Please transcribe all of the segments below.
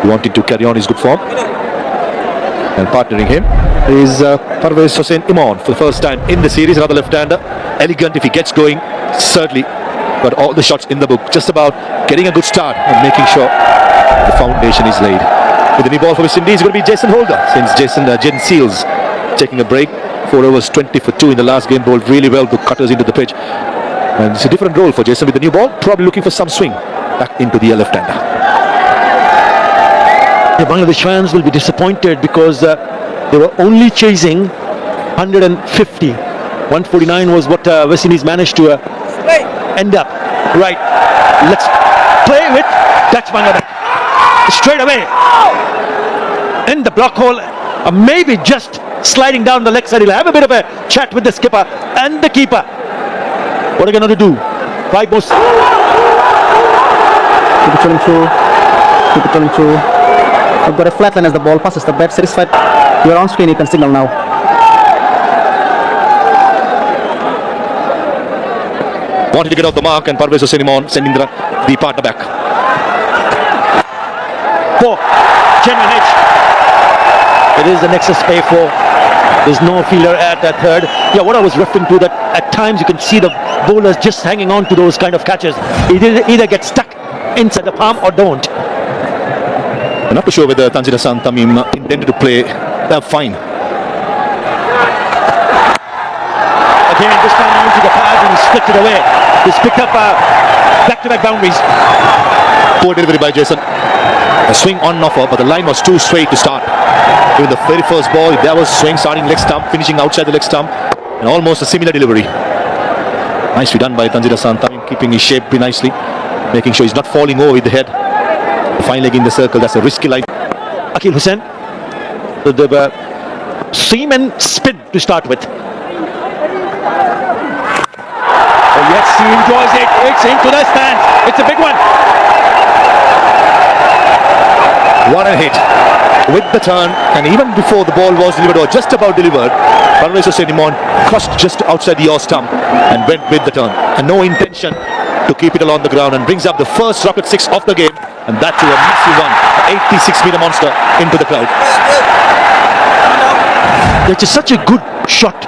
wanting to carry on his good form. And partnering him is Parvez Hossain Imran for the first time in the series. Another left-hander, elegant if he gets going, certainly. Got all the shots in the book, just about getting a good start and making sure the foundation is laid. With the new ball for West Indies, it's going to be Jason Holder, since Jaden Seals taking a break. 4 overs, 20 for 2 in the last game, bowled really well, took cutters into the pitch. And it's a different role for Jason with the new ball, probably looking for some swing back into the left-hander. The Bangladesh fans will be disappointed because they were only chasing 150. 149 was what West Indies managed to end up. Right, let's play with that's Bangladesh. Straight away in the block hole, maybe just sliding down the leg side. He'll have a bit of a chat with the skipper and the keeper. What are you going to do? 5 more. Keep it turning through. Keep it turning through. I've got a flat line as the ball passes the bat. Satisfied. You're on screen, you can signal now. Wanted to get off the mark, and Parvez Hossain Imran sending the partner back. Four. Genuine edge. It is the nexus pay for. There's no fielder at that third. Yeah, what I was referring to, that at times you can see the bowlers just hanging on to those kind of catches. Either get stuck inside the palm or don't. I'm not too sure whether Tanzir Hassan Tamim intended to play. They're fine. Again, this time onto the pads and he's flicked it away. He's picked up back-to-back boundaries. Poor delivery by Jason. A swing on and offer, but the line was too straight to start. Even the very first ball, there was swing starting leg stump, finishing outside the leg stump, and almost a similar delivery. Nicely done by Tanzir Hassan Tamim, keeping his shape pretty nicely, making sure he's not falling over with the head. The fine leg in the circle, that's a risky line. Akil Hussain, the seam and spin to start with. Oh yes, he enjoys it. It's into the stands. It's a big one. What a hit with the turn, and even before the ball was delivered or just about delivered, Parvez Hossain Imran crossed just outside the yaw stump and went with the turn, and no intention to keep it along the ground, and brings up the first rocket 6 of the game, and that to a massive one, 86-meter monster into the crowd. It's just such a good shot.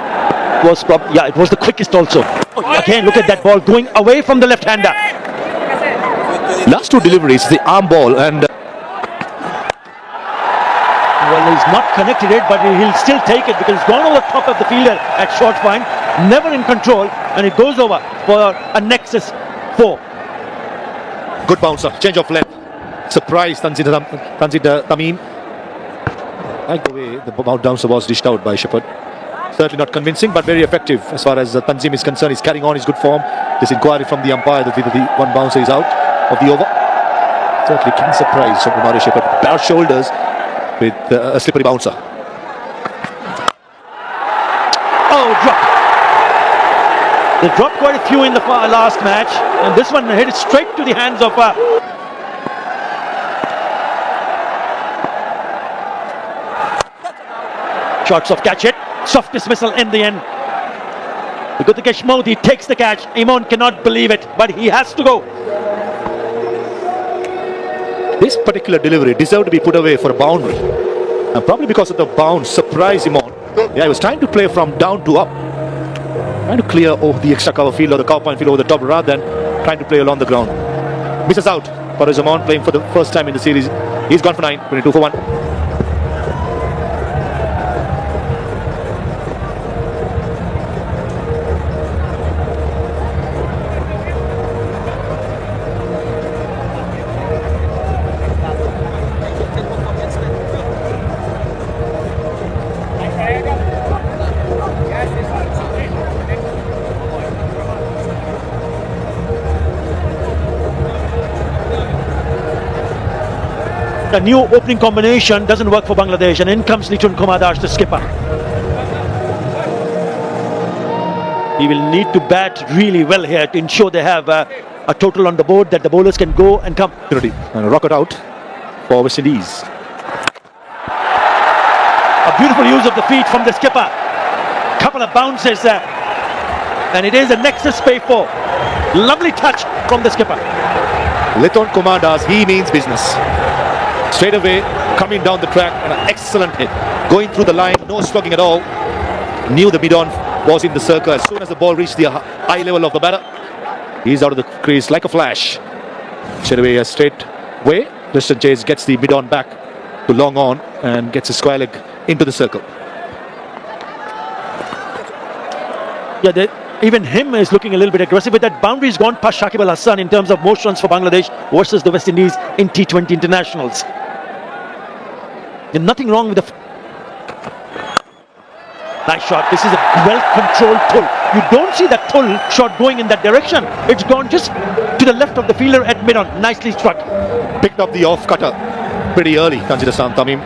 It was the quickest also. Again, look at that ball going away from the left-hander. Last 2 deliveries, the arm ball, and well, he's not connected it, but he'll still take it because it's gone over the top of the fielder at short fine, never in control, and it goes over for a nexus 4. Good bouncer, change of length. Surprise Tanzir Tamim. Like the way the bouncer was dished out by Shepherd. Certainly not convincing, but very effective as far as Tanzim is concerned. He's carrying on his good form. This inquiry from the umpire that the one bouncer is out of the over. Certainly keen surprise from Kumari Shepherd. Bare shoulders with a slippery bouncer. Oh, drop. They dropped quite a few in the last match, and this one hit it straight to the hands of shots of catch it. Soft dismissal in the end. The Gutikesh Modi takes the catch. Imran cannot believe it, but he has to go. This particular delivery deserved to be put away for a boundary, and probably because of the bounce surprised Imran. Yeah, he was trying to play from down to up, trying to clear over the extra cover field or the cover point field over the top rather than trying to play along the ground. Misses out. Parvez Imran playing for the first time in the series. He's gone for 9, 22 for 1. The new opening combination doesn't work for Bangladesh, and in comes Lichun Kumar Das, the skipper. He will need to bat really well here to ensure they have a total on the board that the bowlers can go and come. And a rocket out for West Indies. A beautiful use of the feet from the skipper. Couple of bounces and it is a nexus pay for. Lovely touch from the skipper. Liton Kumar Das, he means business. Straight away, coming down the track, and an excellent hit. Going through the line, no slugging at all. Knew the mid-on was in the circle. As soon as the ball reached the eye level of the batter, he's out of the crease like a flash. Straight away, a straight way. Christian Chase gets the mid-on back to long on and gets a square leg into the circle. Yeah, even him is looking a little bit aggressive, but that boundary's gone past Shakib Al Hassan in terms of most runs for Bangladesh versus the West Indies in T20 internationals. There's nothing wrong with the nice shot. This is a well-controlled pull. You don't see that pull shot going in that direction. It's gone just to the left of the fielder at mid-on. Nicely struck. Picked up the off-cutter pretty early, Tanzil Hassan Tamim.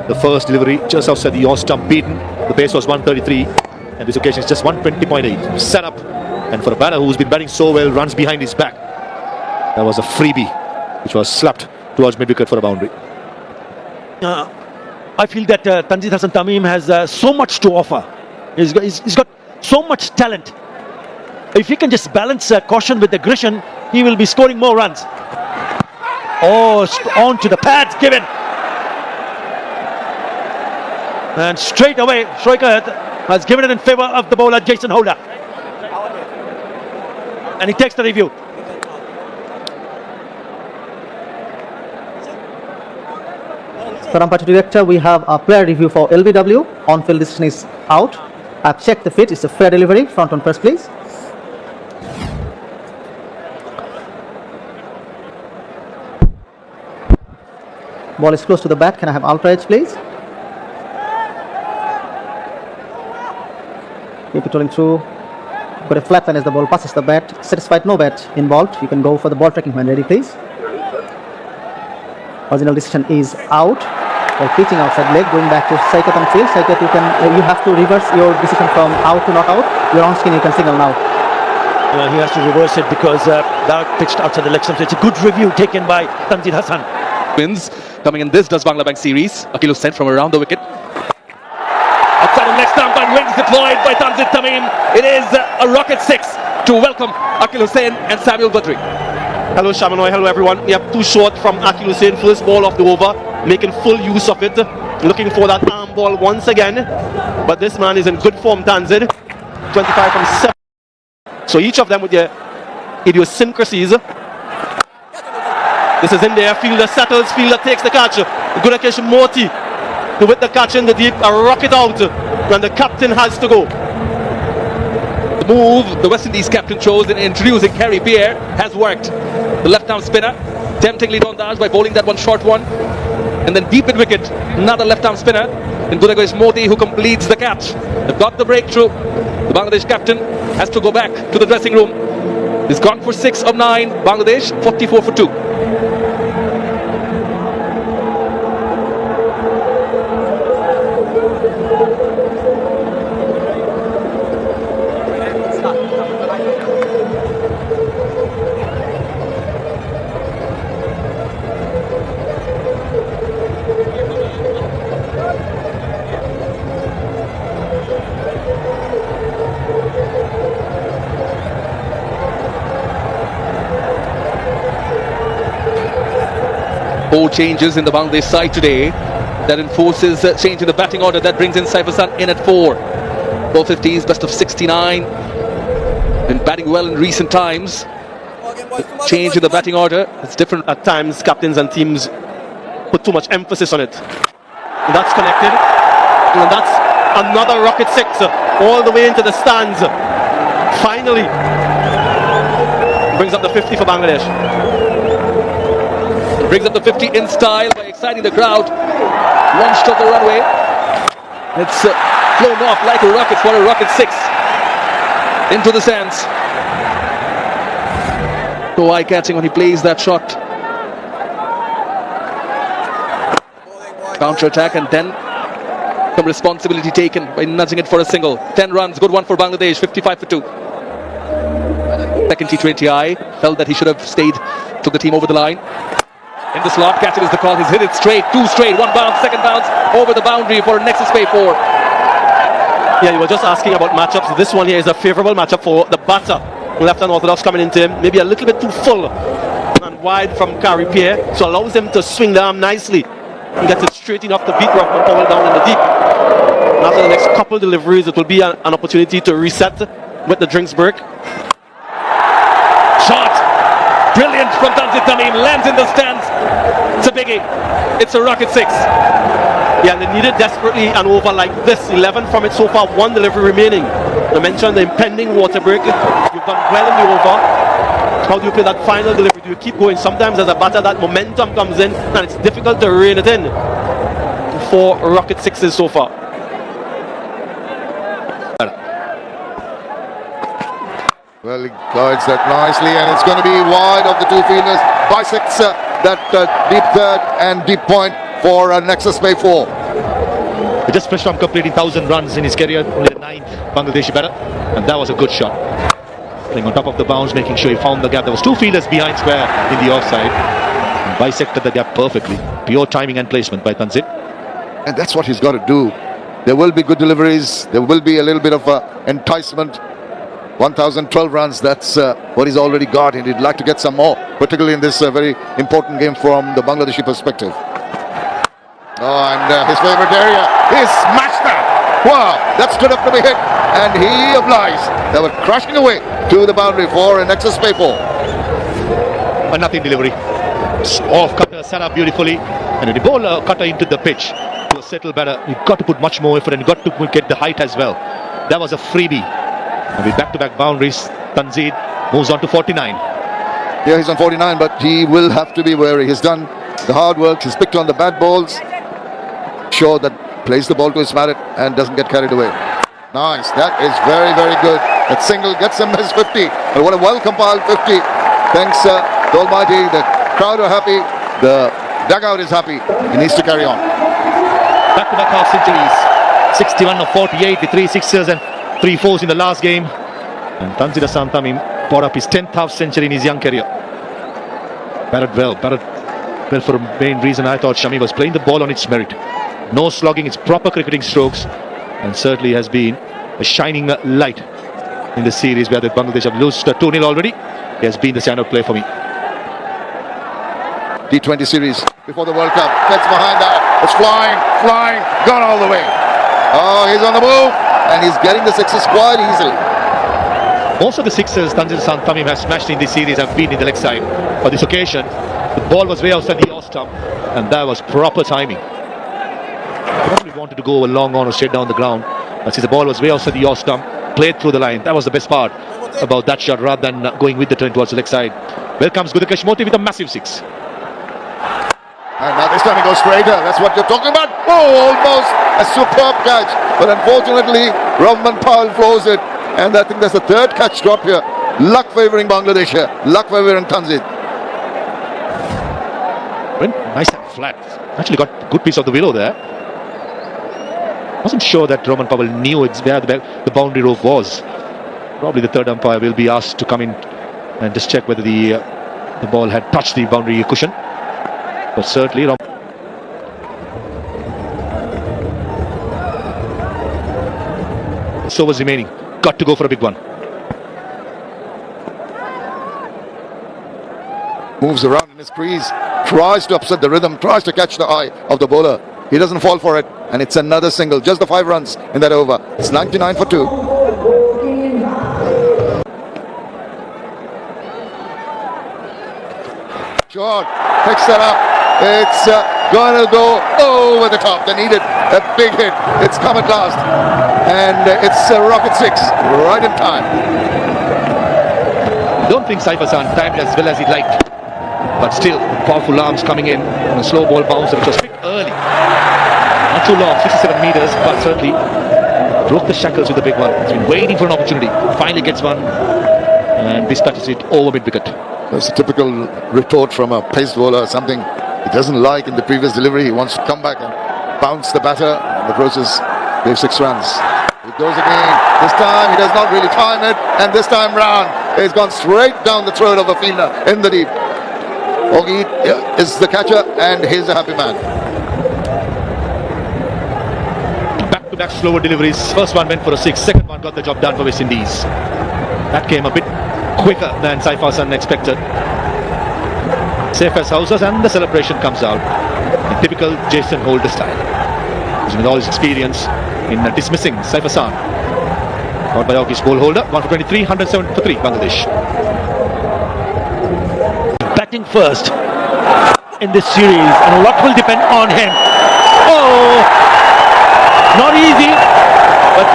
The first delivery just outside the off-stump beaten. The pace was 133, and this occasion is just 120.8. Set up, and for a batter who's been batting so well, runs behind his back. That was a freebie, which was slapped towards mid-wicket for a boundary. I feel that Tanzil Hassan Tamim has so much to offer. He's got so much talent. If he can just balance caution with aggression, he will be scoring more runs. Oh, on to the pads given. And straight away, Shoaib has given it in favour of the bowler Jason Holder. And he takes the review. So, Rampati Director, we have a player review for LBW. On-field decision is out. I've checked the fit. It's a fair delivery. Front on first, please. Ball is close to the bat. Can I have outrage, please? Keep it rolling through. Got a flat line as the ball passes the bat. Satisfied, no bat involved. You can go for the ball tracking when ready, please. Original decision is out. Or pitching outside leg, going back to Saikat on field. Saikat, you have to reverse your decision from out to not out. You're on screen, you can signal now. He has to reverse it because that pitched outside the leg stump. So it's a good review taken by Tanzil Hassan. Wins coming in this Bangla Bank series. Akil Hussain from around the wicket. Outside of leg stump and wings deployed by Tanzil Tamim. It is a rocket 6 to welcome Akil Hussain and Samuel Badri. Hello Shamanoy, hello everyone. We have 2 short from Akil Hussain, first ball of the over, making full use of it, looking for that arm ball once again. But this man is in good form, Tanzil. 25 from 7. So each of them with their idiosyncrasies. This is in there, fielder settles, fielder takes the catch. Good occasion, Moti to hit the catch in the deep, a rocket out, and the captain has to go. The move the West Indies captain chose in introducing Kerry Beer has worked. The left-arm spinner temptingly dodged by bowling that one short one. And then deep in wicket, another left-arm spinner in Gudagoish Modi who completes the catch. They've got the breakthrough. The Bangladesh captain has to go back to the dressing room. He's gone for 6 of 9. Bangladesh 44 for 2. Four changes in the Bangladesh side today. That enforces change in the batting order. That brings in Saif Hassan in at 4. 450s, best of 69. Been batting well in recent times. Change in the batting order. It's different. At times, captains and teams put too much emphasis on it. And that's connected. And that's another rocket 6 all the way into the stands. Finally, brings up the 50 for Bangladesh. Brings up the 50 in style by exciting the crowd. Launched off the runway. It's flown off like a rocket for a rocket 6 into the sands. So eye-catching when he plays that shot. Counter-attack and then some responsibility taken by nudging it for a single. 10 runs, good one for Bangladesh, 55 for 2. Second T20I felt that he should have stayed, took the team over the line. In the slot, catch it is the call. He's hit it straight, 2 straight, 1 bounce, second bounce over the boundary for Nexus Bay 4. Yeah, you were just asking about matchups. This one here is a favourable matchup for the batter. Left-hand orthodox coming into him, maybe a little bit too full. And wide from Carey Pierre, so allows him to swing the arm nicely. He gets it straight enough to beat Rovman Powell down in the deep. And after the next couple deliveries, it will be an opportunity to reset with the drinks break. Shot! Brilliant from Tanzit Tamim, lands in the stands. It's a biggie. It's a rocket 6. Yeah, they needed desperately an over like this. 11 from it so far, 1 delivery remaining. I mentioned the impending water break. You've done well in the over. How do you play that final delivery? Do you keep going? Sometimes as a batter, that momentum comes in and it's difficult to rein it in. 4 rocket 6s so far. Well, he guides that nicely, and it's going to be wide of the two fielders. Bisects that deep third and deep point for Nexus Bay 4. He just finished on completing 1,000 runs in his career, only the 9th Bangladeshi batter, and that was a good shot. Playing on top of the bounce, making sure he found the gap. There was 2 fielders behind square in the offside, and bisected the gap perfectly. Pure timing and placement by Tanzit. And that's what he's got to do. There will be good deliveries. There will be a little bit of enticement. 1,012 runs, that's what he's already got, and he'd like to get some more, particularly in this very important game from the Bangladeshi perspective. Oh, and his favourite area, he smashed that! Wow, that stood up to be hit, and he obliged. They were crashing away to the boundary for an Nexus Bay 4. A nothing delivery. Off cutter, set up beautifully, and the ball cutter into the pitch to settle better. You've got to put much more effort, and you've got to get the height as well. That was a freebie. And with back-to-back boundaries, Tanzid moves on to 49. Yeah, he's on 49, but he will have to be wary. He's done the hard work. He's picked on the bad balls. Sure that plays the ball to his mallet and doesn't get carried away. Nice. That is very, very good. That single gets him his 50. And what a well-compiled 50. Thanks, the Almighty. The crowd are happy. The dugout is happy. He needs to carry on. Back-to-back half centuries. 61 of 48 with 3 sixers and 3 fours in the last game, and Tanzit Hassan Tamim brought up his 10th half century in his young career. Batted well for a main reason. I thought Shami was playing the ball on its merit. No slogging, it's proper cricketing strokes, and certainly has been a shining light in the series where the Bangladesh have lost 2-0 already. He has been the standout player for me. T20 series before the World Cup. Gets behind that. It's flying, gone all the way. Oh, he's on the move. And he's getting the sixes quite easily. Most of the sixes Tanzit Hassan Tamim has smashed in this series have been in the leg side. For this occasion, the ball was way outside the off stump, and that was proper timing. Probably wanted to go a long on or straight down the ground, but since the ball was way outside the off stump, played through the line. That was the best part about that shot, rather than going with the turn towards the leg side. Well comes Gudakesh Moti with a massive 6. And now this time he goes straighter. That's what you're talking about. Oh, almost a superb catch. But unfortunately, Rovman Powell flows it. And I think that's the 3rd catch drop here. Luck favouring Bangladesh here. Luck favouring Tanzit. Went nice and flat. Actually got a good piece of the willow there. Wasn't sure that Rovman Powell knew where the boundary rope was. Probably the 3rd umpire will be asked to come in and just check whether the ball had touched the boundary cushion. But certainly so was remaining. Got to go for a big one. Moves around in his crease. Tries to upset the rhythm. Tries to catch the eye of the bowler. He doesn't fall for it. And it's another single. Just the 5 runs in that over. It's 99 for 2. Short. Picks that up. It's going to go over the top. They needed a big hit. It's come at last. And it's a rocket 6 right in time. Don't think Saif Hassan timed as well as he'd liked. But still, powerful arms coming in on a slow ball bouncer, which was picked early. Not too long, 67 meters, but certainly broke the shackles with a big one. He's been waiting for an opportunity. Finally gets one and dispatches it over mid-wicket. That's a typical retort from a pace bowler, something he doesn't like in the previous delivery. He wants to come back and bounce the batter. In the process, gave 6 runs. It goes again. This time he does not really time it, and this time round he's gone straight down the throat of a fielder in the deep. Ogi is the catcher, and he's a happy man. Back-to-back slower deliveries. First one went for a 6. Second one got the job done for West Indies. That came a bit quicker than Saif Hassan expected. Safe as houses, and the celebration comes out in typical Jason Holder style. With all his experience in dismissing Saif Hassan. Caught by Hockey's goal holder, 1 for 23, 107 for 3, Bangladesh. Batting first in this series, and a lot will depend on him. Oh, not easy, but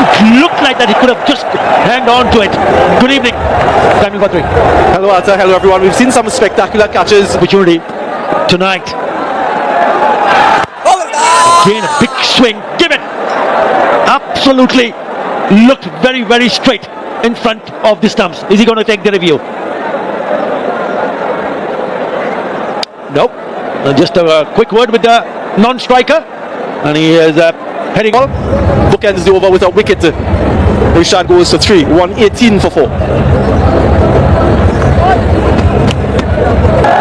it looked like that he could have just hanged on to it. Good evening, Dami Badri. Hello, Atta. Hello, everyone. We've seen some spectacular catches. Opportunity tonight. Again, a big swing. Give it. Absolutely looked very, very straight in front of the stumps. Is he going to take the review? Nope. Just a quick word with the non-striker, and he is heading on. Bookends the over with a wicket. Rishad goes to 3, 118 for 4.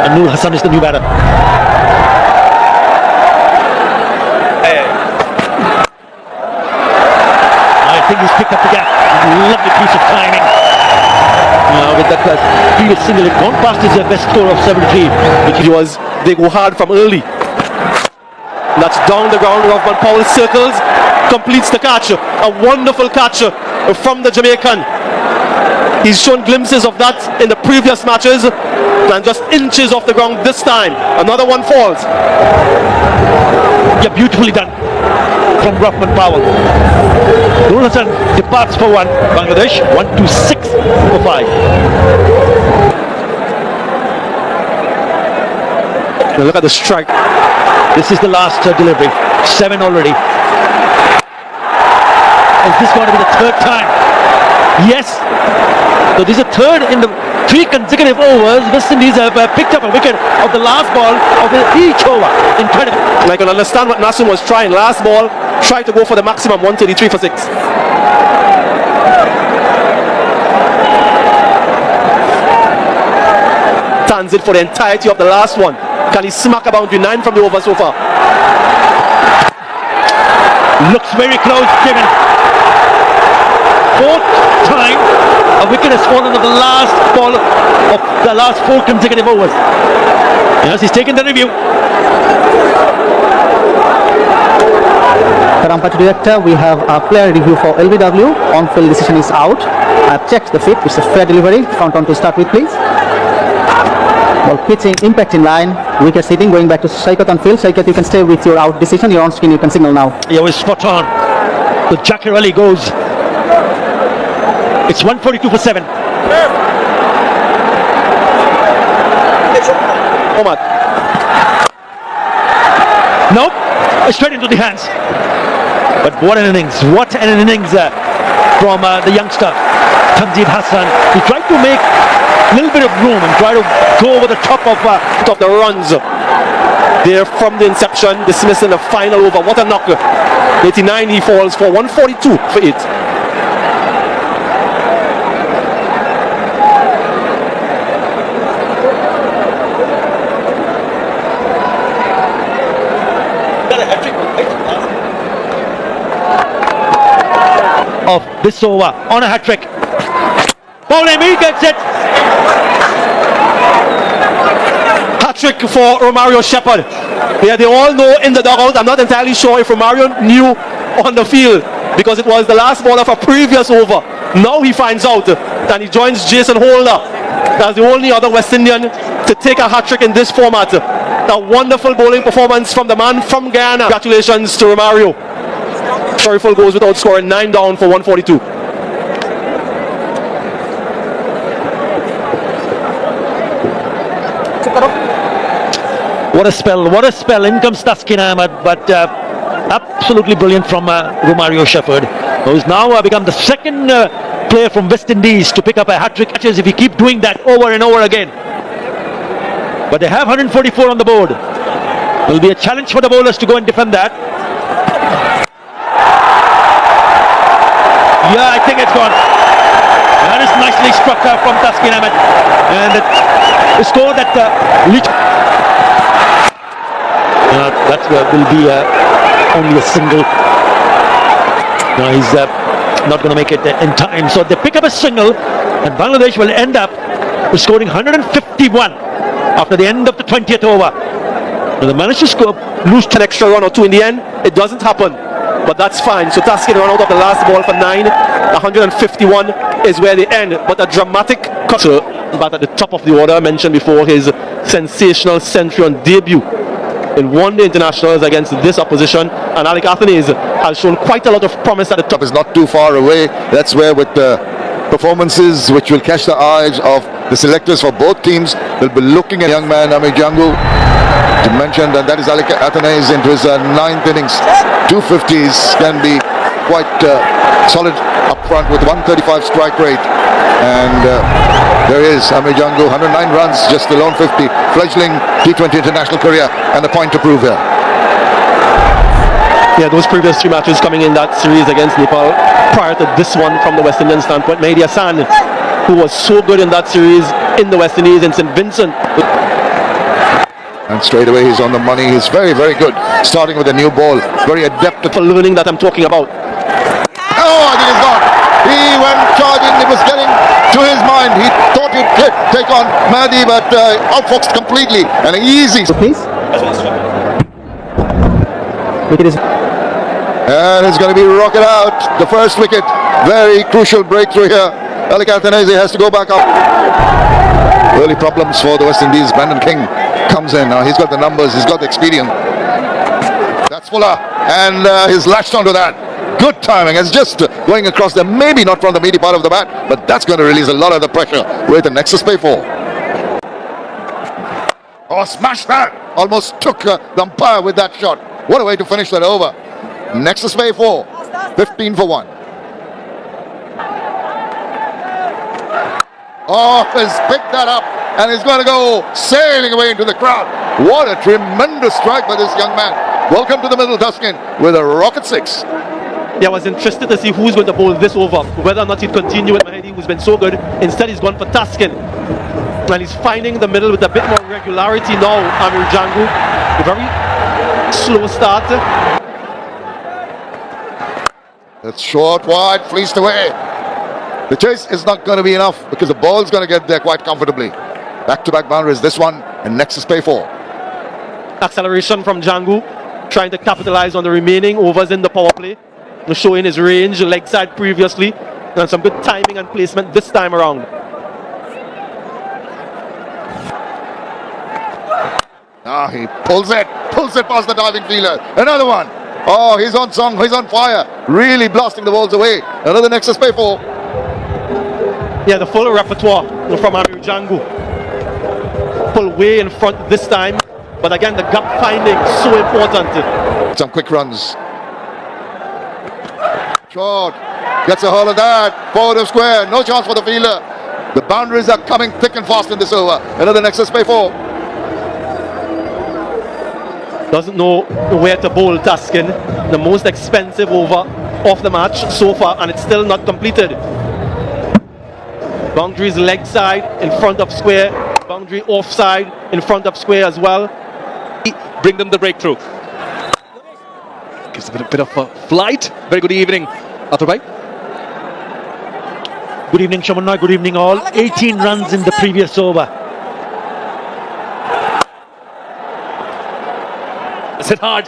And Noor Hassan is the new batter. I think he's picked up the gap. Lovely piece of timing. With that previous single, it gone past his best score of 73, Which he was, they go hard from early. That's down the ground. Rahman Powell circles, completes the catch. A wonderful catch from the Jamaican. He's shown glimpses of that in the previous matches, and just inches off the ground this time. Another one falls. Yeah, beautifully done from Rahman Powell. Noor Hassan departs for 1. Bangladesh 126 for 5. Now look at the strike. This is the last delivery. 7 already. Is this going to be the third time? Yes. So this is a third in the 3 consecutive overs. West Indies have picked up a wicket of the last ball of each over. Incredible. And I can understand what Nassim was trying. Last ball, tried to go for the maximum, 133 for 6. Stands it for the entirety of the last one. Can he smack a boundary? 9 from the over so far. Looks very close, Kevin. 4th time a wicket has fallen on the last ball of the last 4 consecutive overs. Yes, he's taken the review. Karampati director, we have a player review for LBW. On-field decision is out. I've checked the fit. It's a fair delivery. Count on to start with, please. Ball pitching, impact in line, wicket sitting, going back to Shaikat on field. Shaikat, you can stay with your out decision. You're on screen, you can signal now. Yeah, we're spot on. The Jakir Ali goes. It's 142 for 7. Omar. Nope. Straight into the hands. But what an innings. What an innings from the youngster, Tanzid Hassan. He tried to make a little bit of room and try to go over the top of The runs there from the inception, dismissing the final over. What a knock. 89 he falls for, 142 for 8. of this over on a hat-trick. Bowling, he gets it. Hat-trick for Romario Shepherd. Yeah, they all know in the dugout. I'm not entirely sure if Romario knew on the field, because it was the last ball of a previous over. Now he finds out, and he joins Jason Holder as the only other West Indian to take a hat-trick in this format. A wonderful bowling performance from the man from Guyana. Congratulations to Romario. Shariful goes without scoring, 9 down for 142. What a spell. In comes Taskin Ahmed, but absolutely brilliant from Romario Shepherd, who's now become the second player from West Indies to pick up a hat-trick catches if he keep doing that over and over again. But they have 144 on the board. It will be a challenge for the bowlers to go and defend that. Yeah, I think it's gone. That is nicely struck from Taskin Ahmed, and the score that that will be only a single. No, he's not going to make it in time. So they pick up a single, and Bangladesh will end up scoring 151 after the end of the 20th over. They managed to score, lose An extra run or two in the end. It doesn't happen, but that's fine. So Taskin run out of the last ball for 9. 151 is where they end, but a dramatic cut. So, but at the top of the order, I mentioned before his sensational century on debut in one-day internationals against this opposition, and Alec Athanaze has shown quite a lot of promise at the top. Is not too far away. That's where with the performances which will catch the eyes of the selectors for both teams, they'll be looking at young man Amir Jangu to mention that is Alec Athanaze into his 9th innings. 250s can be quite solid up front with 135 strike rate, and there is Amir Jangu, 109 runs, just alone 50, fledgling T20 international career, and a point to prove here. Yeah, those previous 3 matches coming in that series against Nepal, prior to this one from the West Indian standpoint, Mehdi Hassan, who was so good in that series in the West Indies in St. Vincent. And straight away he's on the money. He's very, very good, starting with a new ball, very adept at For learning that I'm talking about. Oh, I think he's gone. He went charging. It was getting to his mind. He thought he'd take on Mahdi, but outfoxed completely. And easy. Please. Wicket is. And it's going to be rocketed out. The first wicket. Very crucial breakthrough here. Alec Athanaze has to go back up. Early problems for the West Indies. Brandon King comes in. Now he's got the numbers. He's got the experience. That's Fuller. And he's latched onto that. Good timing. It's just going across there. Maybe not from the meaty part of the bat, but that's going to release a lot of the pressure with the Nexus Pay 4. Oh, smash that! Almost took the umpire with that shot. What a way to finish that over. Nexus Pay 4. 15 for 1. Oh, he's picked that up and he's going to go sailing away into the crowd. What a tremendous strike by this young man. Welcome to the middle, Tuscan, with a rocket 6. Yeah, I was interested to see who's going to bowl this over, whether or not he'd continue with Mahdi, who's been so good. Instead, he's gone for Taskin. And he's finding the middle with a bit more regularity now, Amir Jangu. A very slow start. That's short, wide, fleeced away. The chase is not going to be enough because the ball's going to get there quite comfortably. Back-to-back boundaries, this one, and Nexus Pay 4. Acceleration from Jangu, trying to capitalize on the remaining overs in the power play. Showing his range, leg side previously, and some good timing and placement this time around. Ah, he pulls it past the diving fielder. Another one. Oh, he's on song, he's on fire. Really blasting the balls away. Another Nexus Pay 4. Yeah, the full repertoire from Amir Jangu. Pull way in front this time, but again, the gap finding so important. Some quick runs. Short. Gets a hold of that. Forward of square. No chance for the fielder. The boundaries are coming thick and fast in this over. Another Nexus Pay 4. Doesn't know where to bowl Taskin. The most expensive over of the match so far, and it's still not completed. Boundaries leg side in front of square. Boundary offside in front of square as well. Bring them the breakthrough. Gives a bit of a flight. Very good evening, Atul. Good evening, Shamanna. Good evening, all. 18 runs in the previous over. That's it hard.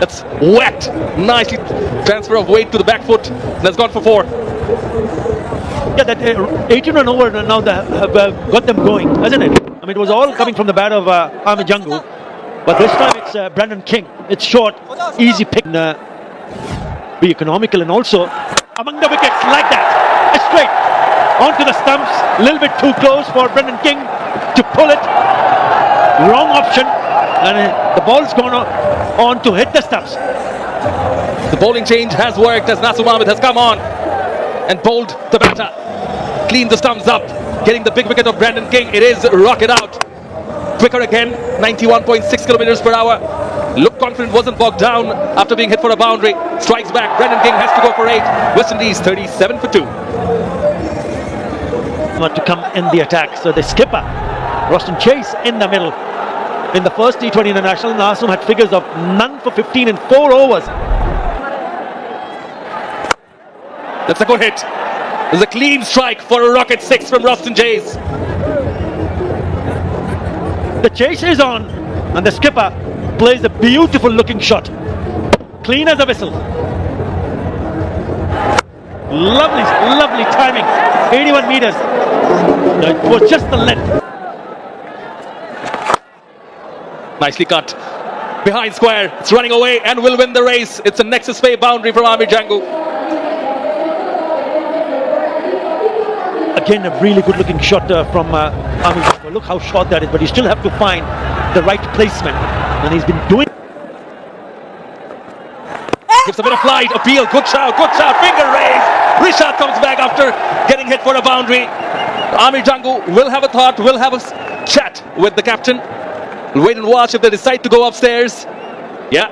That's wet. Nicely transfer of weight to the back foot. That's gone for 4. Yeah, that 18 run over now that have got them going, hasn't it? I mean, it was all coming from the bat of Amir Jangu, but this time it's Brandon King. It's short, easy pick, be economical, and also among the wickets like that, straight onto the stumps. A little bit too close for Brandon King to pull it. Wrong option, and the ball's gone on to hit the stumps. The bowling change has worked as Nasir Ahmed has come on and bowled the batter. Cleaned the stumps up, getting the big wicket of Brandon King. It is rocket out. Quicker again, 91.6 kilometers per hour. Looked confident, wasn't bogged down after being hit for a boundary. Strikes back. Brandon King has to go for 8. West Indies 37 for 2. Want to come in the attack, so the skipper Roston Chase in the middle. In the first T20 international, Nasum had figures of none for 15 in 4 overs. That's a good hit. There's a clean strike for a rocket 6 from Roston Chase. The chase is on, and the skipper plays a beautiful looking shot. Clean as a whistle. Lovely, lovely timing. 81 meters. It was just the length. Nicely cut. Behind square. It's running away and will win the race. It's a nexus way boundary for Amir Jangu. Again, a really good looking shot from Amir Jangu. Look how short that is, but you still have to find the right placement. And he's been doing. Gives a bit of flight. Appeal. Good shout. Good shout. Finger raised. Rishad comes back after getting hit for a boundary. Amir Jangu will have a thought, will have a chat with the captain. We'll wait and watch if they decide to go upstairs. Yeah,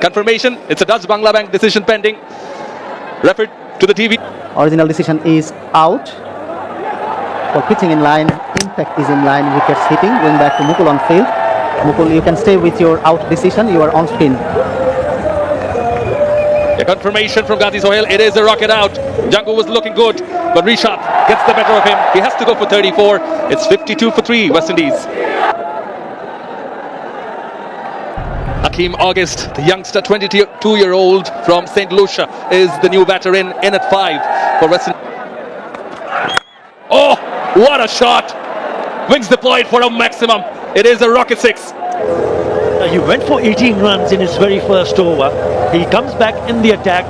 confirmation. It's a Dutch Bangla Bank decision pending. Referred to the TV. Original decision is out. For pitching in line, impact is in line, wickets hitting. Going back to Mukul on field. Mukul, you can stay with your out decision. You are on spin. A confirmation from Ghazi Sohail. It is a rocket out. Jangu was looking good, but Rishad gets the better of him. He has to go for 34. It's 52 for 3, West Indies. Hakeem August, the youngster, 22-year-old from St. Lucia, is the new batter in at 5 for West Indies. Oh, what a shot! Wings deployed for a maximum. It is a rocket 6. He went for 18 runs in his very first over. He comes back in the attack,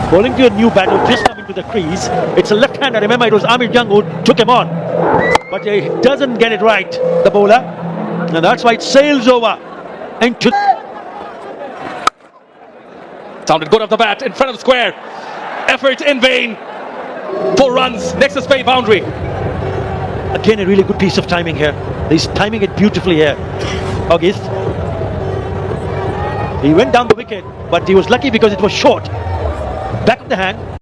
bowling to a new batter just coming to the crease. It's a left-hander. Remember, it was Amir Jangu who took him on, but he doesn't get it right, the bowler, and that's why it sails over into. Sounded good off the bat in front of square. Effort in vain. 4 runs. Nexus Bay boundary. Again, a really good piece of timing here. He's timing it beautifully here. August. He went down the wicket, but he was lucky because it was short. Back of the hand.